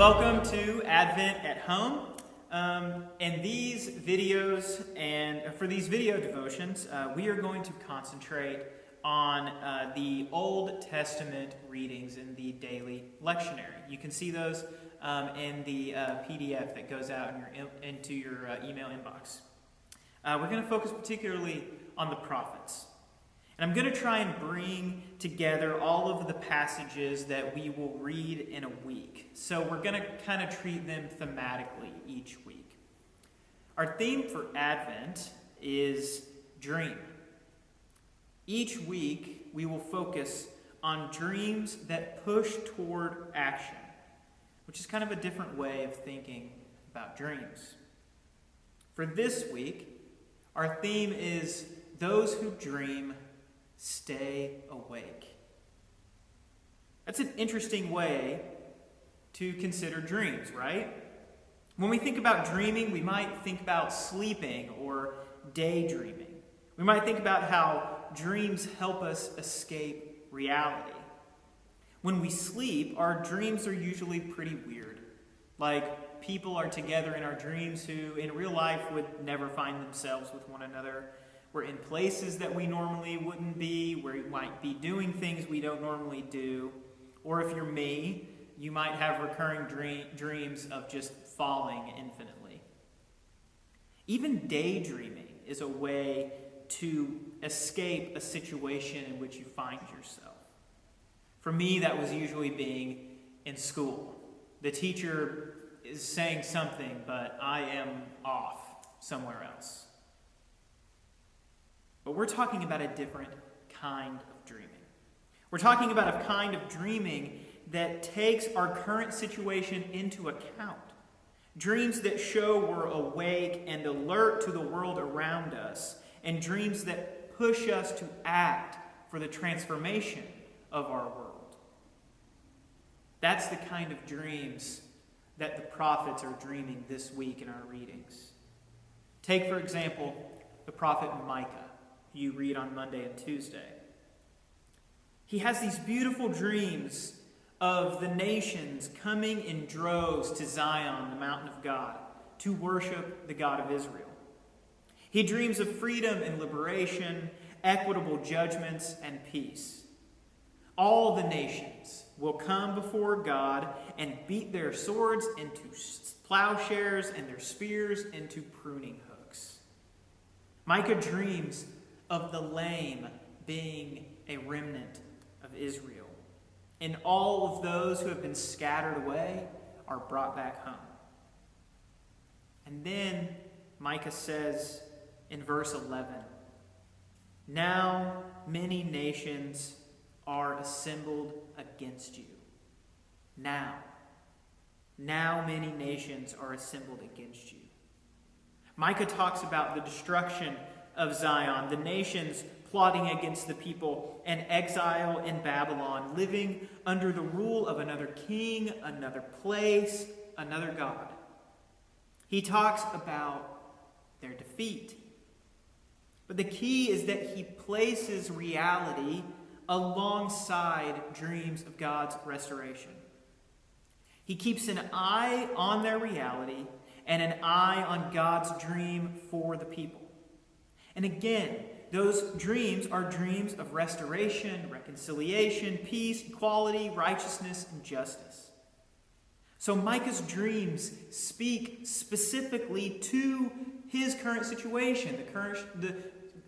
Welcome to Advent at Home. In these videos and for these video devotions, we are going to concentrate on the Old Testament readings in the daily lectionary. You can see those in the PDF that goes out into your email inbox. We're going to focus particularly on the prophets. And I'm going to try and bring together all of the passages that we will read in a week. So we're going to kind of treat them thematically each week. Our theme for Advent is dream. Each week we will focus on dreams that push toward action, which is kind of a different way of thinking about dreams. For this week, our theme is those who dream stay awake. That's an interesting way to consider dreams, right? When we think about dreaming, we might think about sleeping or daydreaming. We might think about how dreams help us escape reality. When we sleep, our dreams are usually pretty weird. Like people are together in our dreams who in real life would never find themselves with one another. We're in places that we normally wouldn't be, where we might be doing things we don't normally do. Or if you're me, you might have recurring dreams of just falling infinitely. Even daydreaming is a way to escape a situation in which you find yourself. For me, that was usually being in school. The teacher is saying something, but I am off somewhere else. But we're talking about a different kind of dreaming. We're talking about a kind of dreaming that takes our current situation into account. Dreams that show we're awake and alert to the world around us, and dreams that push us to act for the transformation of our world. That's the kind of dreams that the prophets are dreaming this week in our readings. Take, for example, the prophet Micah. You read on Monday and Tuesday. He has these beautiful dreams of the nations coming in droves to Zion, the mountain of God, to worship the God of Israel. He dreams of freedom and liberation, equitable judgments, and peace. All the nations will come before God and beat their swords into plowshares and their spears into pruning hooks. Micah dreams of the lame being a remnant of Israel. And all of those who have been scattered away are brought back home. And then Micah says in verse 11, "Now many nations are assembled against you." Now many nations are assembled against you. Micah talks about the destruction of Zion, the nations plotting against the people, and exile in Babylon, living under the rule of another king, another place, another God. He talks about their defeat. But the key is that he places reality alongside dreams of God's restoration. He keeps an eye on their reality and an eye on God's dream for the people. And again, those dreams are dreams of restoration, reconciliation, peace, equality, righteousness, and justice. So Micah's dreams speak specifically to his current situation, the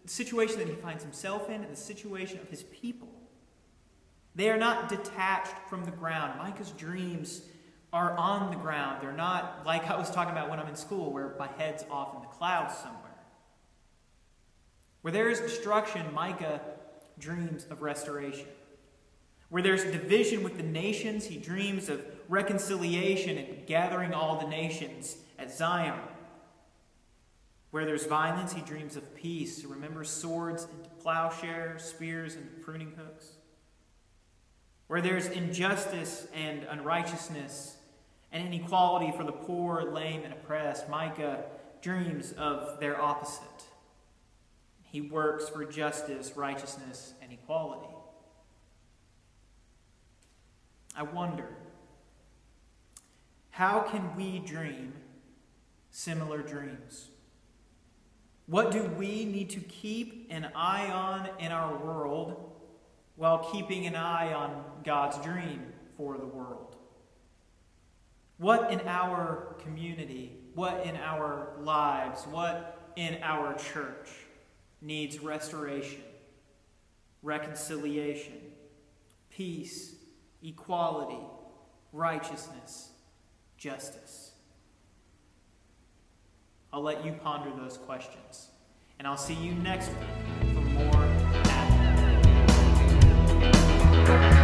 situation that he finds himself in, and the situation of his people. They are not detached from the ground. Micah's dreams are on the ground. They're not like I was talking about when I'm in school, where my head's off in the clouds somewhere. Where there is destruction, Micah dreams of restoration. Where there's division with the nations, he dreams of reconciliation and gathering all the nations at Zion. Where there's violence, he dreams of peace. So remember, swords into plowshares, spears into pruning hooks. Where there's injustice and unrighteousness and inequality for the poor, lame, and oppressed, Micah dreams of their opposite. He works for justice, righteousness, and equality. I wonder, how can we dream similar dreams? What do we need to keep an eye on in our world while keeping an eye on God's dream for the world? What in our community, what in our lives, what in our church needs restoration, reconciliation, peace, equality, righteousness, justice? I'll let you ponder those questions. And I'll see you next week for more Advent.